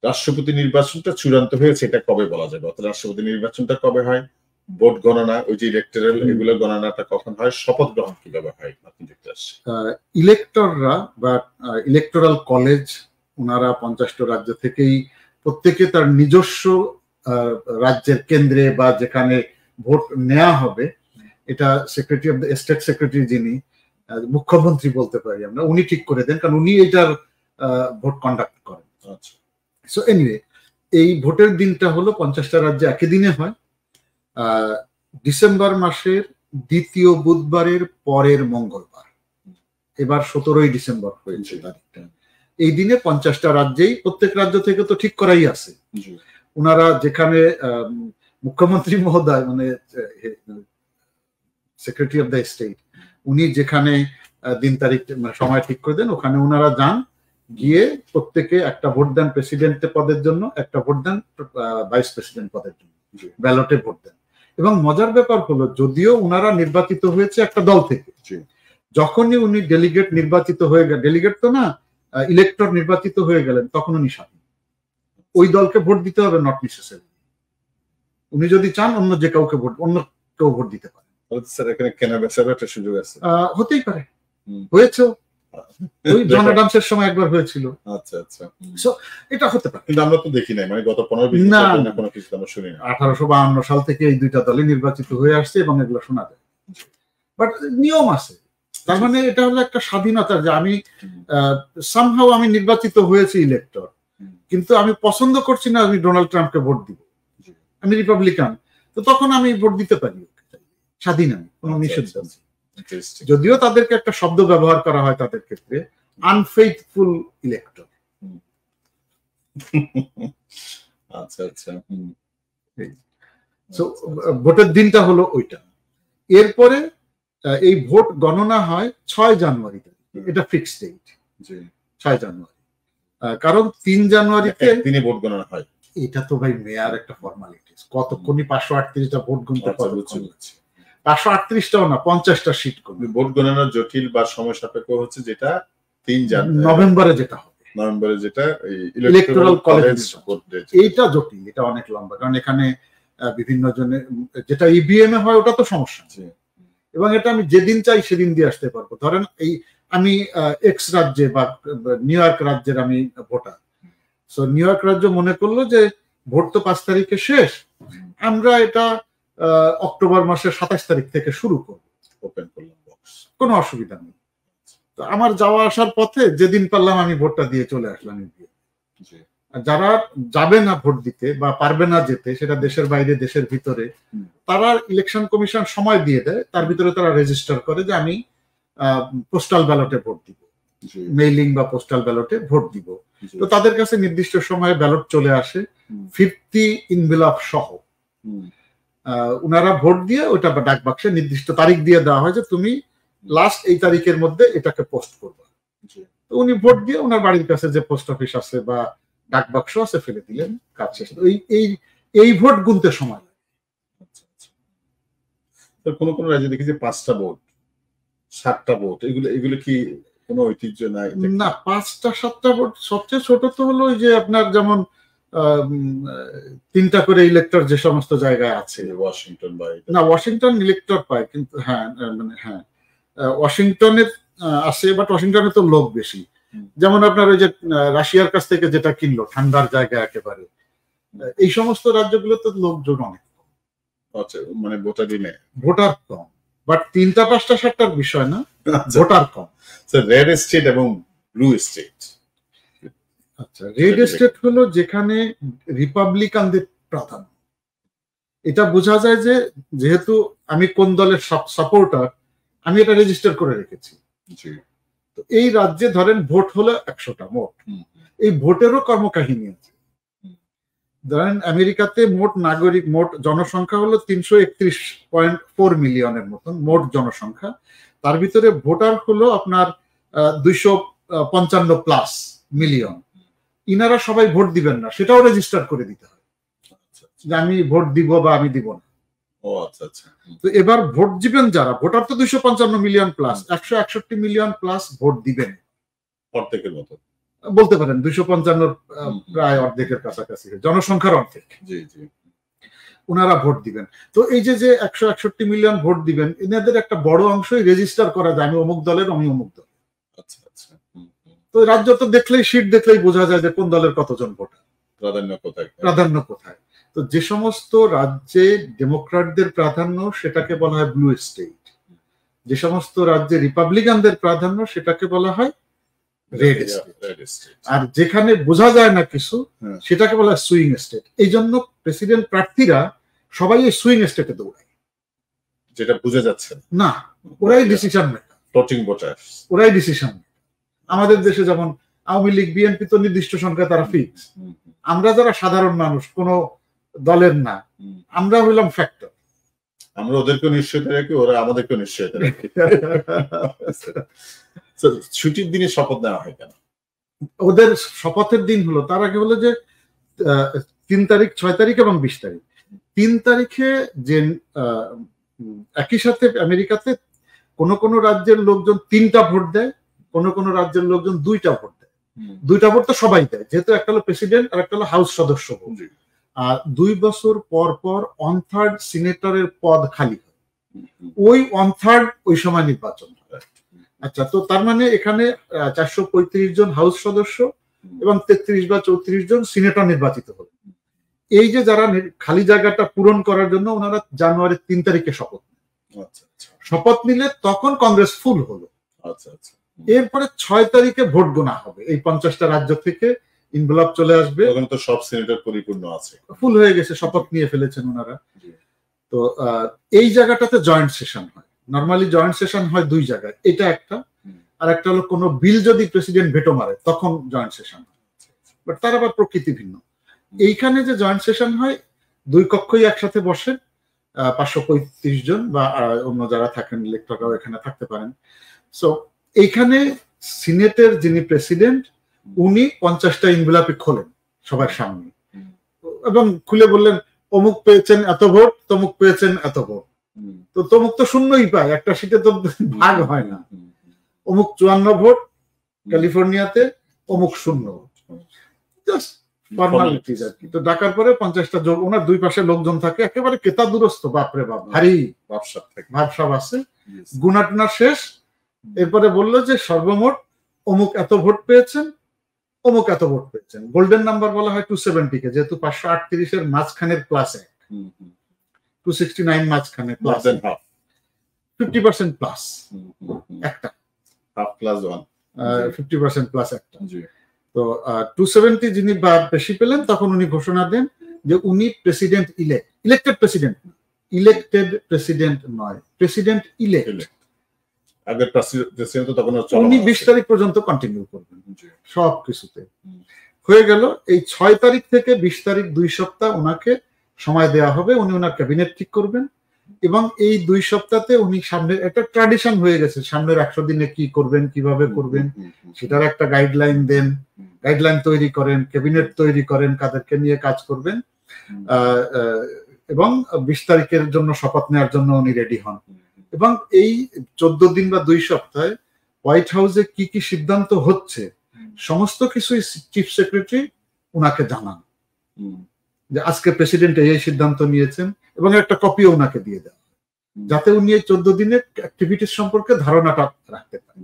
রাষ্ট্রপতি নির্বাচনটা চূড়ান্ত হয়েছে এটা কবে বলা যাবে? অর্থাৎ রাষ্ট্রপতি নির্বাচনটা কবে হয়, ভোট গণনা, ওই যে ইলেকটোরাল এগুলো গণনাটা কখন হয়, শপথ গ্রহণ কিভাবে হয় আপনি দেখতে আসছেন? ইলেক্টররা বা ইলেকটোরাল কলেজ ওনারা 50টা রাজ্য থেকেই প্রত্যেকে তার নিজস্ব রাজ্যের কেন্দ্রে বা যেখানে ভোট নেওয়া হবে, এটা secretary of the state secretary, যিনি মুখ্যমন্ত্রী বলতে পারি আমরা, উনি ঠিক করে দেন, কারণ উনি এটার ভোট কন্ডাক্ট করেন। আচ্ছা, সো এনিওয়ে, এই ভোটের দিনটা হলো 50টা রাজ্যে একই দিনে হয়, ডিসেম্বর মাসের দ্বিতীয় বুধবারের পরের মঙ্গলবার। এবার 17ই ডিসেম্বর হয়েছে তারিখটা। এই দিনে 50টা রাজ্যেই, প্রত্যেক রাজ্য থেকে তো ঠিক করাই আছে, ওনারা যেখানে মুখ্যমন্ত্রী মহোদয় মানে সেক্রেটারি অফ দ্য স্টেট, উনি যেখানে দিন তারিখ সময় ঠিক করে দেন, ওখানে ওনারা যান, গিয়ে প্রত্যেকে একটা ভোট দেন প্রেসিডেন্ট পদের জন্য, একটা ভোট দেন ভাইস প্রেসিডেন্ট পদের জন্য, ব্যালটে ভোট দেন। এবং মজার ব্যাপার হলো, যদিও ওনারা নির্বাচিত হয়েছে একটা দল থেকে, যখনই উনি ডেলিগেট নির্বাচিত হয়ে গেলেন, ডেলিগেট তো না, ইলেক্টর নির্বাচিত হয়ে গেলেন, তখন উনি স্বাধীন। ওই দলকে ভোট দিতে হবে নট নেসেসারি, উনি যদি চান অন্য যে কাউকে ভোট, অন্য কেউ ভোট দিতে পারেন। সুযোগ আছে, হতেই পারে, হয়েছে, ওই জন অ্যাডামসের সময় একবার হয়েছিল। আচ্ছা আচ্ছা, সো এটা হতে পারে, কিন্তু আমরা তো দেখি নাই, মানে গত 15-20 বছর না কোনো কিছু আমরা শুনি না। 1852 সাল থেকে এই দুইটা দলই নির্বাচিত হয়ে আসছে এবং এগুলো শোনা যায়, বাট নিয়ম আছে। তার মানে এটা হলো একটা স্বাধীনতা, যে আমি সামহাও আমি নির্বাচিত হয়েছি ইলেক্টর, কিন্তু আমি পছন্দ করছি না আমি ডোনাল্ড ট্রাম্পকে ভোট দিব, আমি রিপাবলিকান, তো তখন আমি ভোট দিতে পারি, স্বাধীন, আমি কোনো নিষেধ নেই। যদিও তাদেরকে একটা শব্দ ব্যবহার করা হয় তাদের ক্ষেত্রে, আনফেইথফুল ইলেক্টর। আচ্ছা আচ্ছা, সো ভোটের দিনটা হলো ওইটা। এরপরে এই ভোট গণনা হয় 6 জানুয়ারি, এটা ফিক্সড ডেট, 6 জানুয়ারি। কারণ 3 জানুয়ারিতে দিনে ভোট গণনা হয়। এটা তো ভাই মেয়ার একটা ফর্মালিটিস, কতক্ষণই 538টা ভোট গুনতে পারবে, 538টাও না, 50টা সিট করবে। ভোট গণনার জটিল বা সময় সাপেক্ষ হচ্ছে যেটা 3 নভেম্বরে যেটা হবে, নভেম্বরে যেটা ইলেকটোরাল কলেজ, এইটা জটিল, এটা অনেক লম্বা, কারণ এখানে বিভিন্ন জনের, যেটা ইভিএম এ হয় ওটা তো সমস্যা আছে, এবং এটা আমি যেদিন চাই সেদিন দিয়ে আসতে পারবো। ধরেন এই আমি এক্স রাজ্যে বা নিউ ইয়র্ক রাজ্যের আমি ভোটার, সো নিউ ইয়র্ক রাজ্য মনে করলো যে ভোট তো 5 তারিখে শেষ, আমরা এটা অক্টোবর মাসের 27 তারিখ থেকে শুরু করবো, ওপেন করলাম বক্স, কোনো অসুবিধা নেই। তো আমার যাওয়া আসার পথে যেদিন পারলাম আমি ভোটটা দিয়ে চলে আসলাম। যারা যাবে না ভোট দিতে বা পারবে না যেতে, সেটা দেশের বাইরে দেশের ভিতরে, তারা ইলেকশন কমিশন সময় দিয়ে দেয়, তার ভিতরে তারা রেজিস্টার করে যে আমি পোস্টাল ব্যালটে ভোট দিব, মেইলিং বা পোস্টাল ব্যালটে ভোট দিব। তো তাদের কাছে নির্দিষ্ট সময়ে ব্যালট চলে আসে 50 ইনভেলপ সহ, উনারা ভোট দিয়ে ওটা ডাক বাক্সে নির্দিষ্ট তারিখ দিয়ে দেওয়া হয় যে তুমি লাস্ট এই তারিখের মধ্যে এটাকে পোস্ট করবে। তো উনি ভোট দিয়ে ওনার বাড়ির কাছে যে পোস্ট অফিস আছে বা ডাক বাক্স আছে ফেলে দিলেন, কাজ শেষ। এই ভোট গুনতে সময় লাগে। কোন কোন রাজ্যে দেখি যে 5টা ভোট, 7টা ভোট, এগুলো কি কোনো ঐতিহ্য নাই? না, 5টা 7টা ভোট, সবচেয়ে ছোট তো হলো যে আপনার যেমন 3টা করে ইলেক্টর যে সমস্ত জায়গায় আছে, ওয়াশিংটন বা না, ওয়াশিংটন ইলেক্টর পায়, কিন্তু হ্যাঁ মানে হ্যাঁ ওয়াশিংটনের আছে, বাট ওয়াশিংটনে তো লোক বেশি। যেমন আপনার ওই যে রাশিয়ার কাছ থেকে যেটা কিনলো, ঠান্ডার জায়গা একেবারে, এই সমস্ত রাজ্যগুলোতে লোকজন অনেক কম, মানে ভোটার কম, বাট 3টা 5টা 7টার বিষয় না, ভোটার কম। রেড স্টেট এবং ব্লু স্টেট। আচ্ছা, রেড স্টেট হলো যেখানে রিপাবলিকানদের প্রাধান্য। এটা বোঝা যায় যে যেহেতু আমি কোন দলের সাপোর্টার, আমি এটা রেজিস্টার করে রেখেছি। তো এই রাজ্যে ধরেন ভোট হলো 100টা মোট, এই ভোটেরও কর্মকাহিনী আছে। ধরেন আমেরিকাতে মোট জনসংখ্যা হলো 331.4 মিলিয়নের মতন মোট জনসংখ্যা, তার ভিতরে ভোটার হলো আপনার 255+ মিলিয়ন। ইনারা সবাই ভোট দিবেন না, সেটাও রেজিস্টার করে দিতে হয় যে আমি ভোট দিব বা আমি দিব না। তো এবার ভোট দিবেন যারা, ভোটার তো 255 million plus, 161 million plus vote দিবেন অর্ধেকের মতো, বলতে পারেন 255 প্রায় অর্ধেকের কাছাকাছি, জনসংখ্যার অর্ধেক ওনারা ভোট দিবেন। তো এই যে 161 মিলিয়ন ভোট দিবেন, এনাদের একটা বড় অংশই রেজিস্টার করা যায় আমি অমুক দলের, আমি অমুক দল। তো রাজ্য তো দেখলেই, সিট দেখলেই বোঝা যায় যে কোন দলের কতজন ভোটার, প্রাধান্য কোথায়। তো যে সমস্ত রাজ্যে ডেমোক্রাটদের প্রাধান্য সেটাকে বলা হয় ব্লু স্টেট, যে সমস্ত রাজ্যে রিপাবলিকানদের প্রাধান্য সেটাকে বলা হয় রেড স্টেট, আর যেখানে বোঝা যায় না কিছু সেটাকে বলা হয় সুইং স্টেট। এই জন্য প্রেসিডেন্ট প্রার্থীরা সবাই এই সুইং স্টেটে দৌড়ায়, যেটা বোঝা যাচ্ছে না, ওরাই ডিসিশন মেকার, ফ্লোটিং ভোটার, ওরাই ডিসিশন মেকার। আমাদের দেশে যেমন আওয়ামী লীগ, বিএনপি তো নির্দিষ্ট সংখ্যা, তারা ফিক্স। আমরা যারা সাধারণ মানুষ, কোন দলের না, আমরা হইলাম ফ্যাক্টর। আমরা ওদেরকে নিশ্চয়তা রাখি, ওরা আমাদেরকে নিশ্চয়তা রাখি। ছুটির দিনে শপথ নেওয়া হয় কেন? ওদের শপথের দিন হলো, তার আগে হলো যে 3 তারিখ, 6 তারিখ এবং 20 তারিখ। 3 তারিখে যে একই সাথে আমেরিকাতে কোন রাজ্যের লোকজন 3টা ভোট দেয়, কোন রাজ্যের লোকজন 2টা ভোট দেয়। 2টা ভোট তো সবাই দেয়, যেহেতু একটা হলো প্রেসিডেন্ট আর একটা হলো হাউস সদস্য ভোট। আর 2 বছর পর পর 1/3 সিনেটরের পদ খালি হয়, ওই 1/3 ওই সময় নির্বাচন হয়। আচ্ছা, তো তার মানে এখানে 435 জন হাউস সদস্য এবং 33 বা 34 জন সিনেটর নির্বাচিত হলো। এই যে যারা খালি জায়গাটা পূরণ করার জন্য ওনারা জানুয়ারি 3 তারিখে শপথ নেন। শপথ নিলে তখন কংগ্রেস ফুল হলো। এরপরে 6 তারিখে ভোট গোনা হবে, এই 50টা রাজ্য থেকে ইনভেলপ চলে আসবে। তখন তো সব সিনেটর পরিপূর্ণ আছে, ফুল হয়ে গেছে, শপথ নিয়ে ফেলেছেন ওনারা। তো এই জায়গাটাতে জয়েন্ট সেশন হয়। নরমালি জয়েন্ট সেশন হয় 2 জায়গায়, এটা একটা, আর একটা হলো কোনো বিল যদি প্রেসিডেন্ট ভেটো মারে তখন জয়েন্ট সেশন হয়, বাট তার আবার প্রকৃতি ভিন্ন। এইখানে যে জয়েন্ট সেশন হয়, 2 কক্ষই একসাথে বসে, 535 জন বা অন্য যারা থাকেন ইলেক্টররাও এখানে থাকতে পারেন। সো এইখানে সিনেটের যিনি প্রেসিডেন্ট, উনি 50টা ইনভেলপে খোলেন সবার সামনে এবং খুলে বললেন অমুক পেয়েছেন এত ভোট, তমুক পেয়েছেন এত ভোট। তো তমুক তো শূন্যই পায়, একটা সিটে তো ভাগ হয় না। অমুক 54 ভোট ক্যালিফোর্নিয়াতে, অমুক 0 জাস্ট ফর্মালিটিজ আর কি। তো ডাকার পরে 50টা যোগ, ওনার 2 পাশে লোকজন থাকে, একেবারে কেতা দূরস্থ, বাপরে বাপ, ভারী ভাবসাব আছে। গুনাটনা শেষ, এরপরে বললো যে সর্বমোট অমুক এত ভোট পেয়েছেন, অমুক এত ভোট পেয়েছেন। গোল্ডেন নাম্বার বলা হয় 270 কে, যেহেতু 538 এর মাঝখানের প্লাস 1, 269 মাঝখানে প্লাস 50% প্লাস একটা, হাফ প্লাস 1, 50% প্লাস একটা। তো 270 যিনি বেশি পেলেন, তখন উনি ঘোষণা দেন যে উনি president elected president, elected president নয়, প্রেসিডেন্ট ইলেক্ট। আগের প্রেসিডেন্ট তো তখন উনি 20 তারিখ পর্যন্ত কন্টিনিউ করবেন সব কিছুতে। হয়ে গেল। এই 6 তারিখ থেকে 20 তারিখ 2 সপ্তাহ ওনাকে সময় দেওয়া হবে, উনি ওনার ক্যাবিনেট ঠিক করবেন। এবং এই 2 সপ্তাহে উনি সামনে একটা ট্র্যাডিশন হয়ে গেছে, সামনের 100 দিনে কি করবেন, কিভাবে করবেন সেটার একটা গাইডলাইন দেন, গাইডলাইন তৈরি করেন, ক্যাবিনেট তৈরি করেন, কাদেরকে নিয়ে কাজ করবেন, এবং 20 তারিখের জন্য শপথ নেওয়ার জন্য উনি রেডি হন। এবং এই 14 দিন বা 2 সপ্তাহে হোয়াইট হাউসে কি কি সিদ্ধান্ত হচ্ছে সমস্ত কিছুই চিফ সেক্রেটারি উনাকে জানান, যে আজকে প্রেসিডেন্ট এই সিদ্ধান্ত নিয়েছেন, এবং একটা কপিও উনাকে দিয়ে দেন, যাতে উনি এই 14 দিনের অ্যাক্টিভিটিস সম্পর্কে ধারণাটা রাখতে পারেন।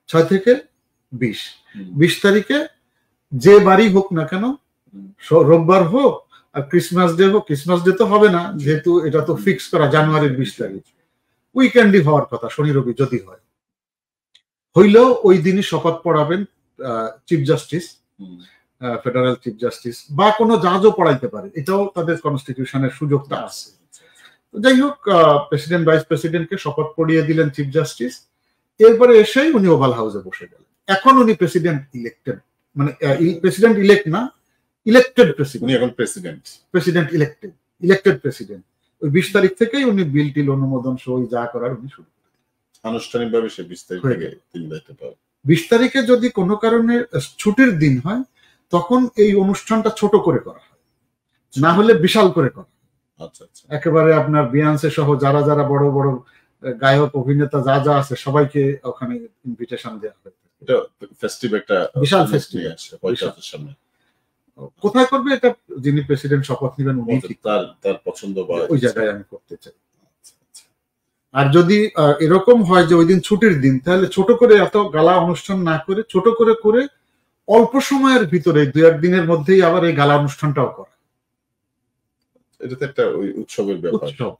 6 থেকে 20 তারিখে যে বাড়ি হোক না কেন, রোববার হোক আর ক্রিসমাস ডে হোক, ক্রিসমাস ডে তো হবে না যেহেতু এটা তো ফিক্স করা জানুয়ারির 20 তারিখ, উইকেন্ডই হওয়ার কথা, শনি রবি যদি হয়, হইলেও ওই দিনই শপথ পড়াবেন chief justice, federal chief justice, বা কোনো জাজও পড়াইতে পারে, এটাও তাদের কনস্টিটিউশনের সুযোগটা আছে। যাই হোক, প্রেসিডেন্ট ভাইস প্রেসিডেন্টকে শপথ পড়িয়ে দিলেন চিফ জাস্টিস। এরপরে এসেই উনি ওভাল হাউসে বসে গেলেন। এখন উনি প্রেসিডেন্ট ইলেক্টেড, মানে প্রেসিডেন্ট ইলেক্ট না, ইলেক্টেড প্রেসিডেন্ট, এখন প্রেসিডেন্ট ইলেক্টেড প্রেসিডেন্ট। ওই 20 তারিখ থেকেই উনি বিল টিল অনুমোদন সই যা করার উনি শুরু করেন। আনুষ্ঠানিকভাবে সে 20 তারিখ থেকে 20 তারিখে যদি কোনো কারণে ছুটির দিন হয়, তখন এই অনুষ্ঠানটা ছোট করে করা হয়, না হলে বিশাল করে করা হয়। আচ্ছা আচ্ছা, একেবারে আপনার বিয়ান্সে সহ যারা যারা বড় বড় গায়ক অভিনেতা যা যা আছে সবাইকে ওখানে ইনভিটেশন দেওয়া হয়। এটা ফেস্টিভ একটা বিশাল ফেস্টিভ নিয়ে আসছে হোয়াইট হাউসের সামনে। কোথায় করবে এটা যিনি প্রেসিডেন্ট শপথ নেবেন উনি ঠিক তার পছন্দ বা ওই জায়গায় আমি করতে চাই। আর যদি এরকম হয় যে ওই দিন ছুটির দিন, তাহলে ছোট করে এত গালা অনুষ্ঠান না করে ছোট করে করে অল্প সময়ের ভিতরে 2-1 দিনের মধ্যেই আবার এই গালা অনুষ্ঠানটাও করা। এটা তো একটা ওই উৎসবের ব্যাপার। উৎসব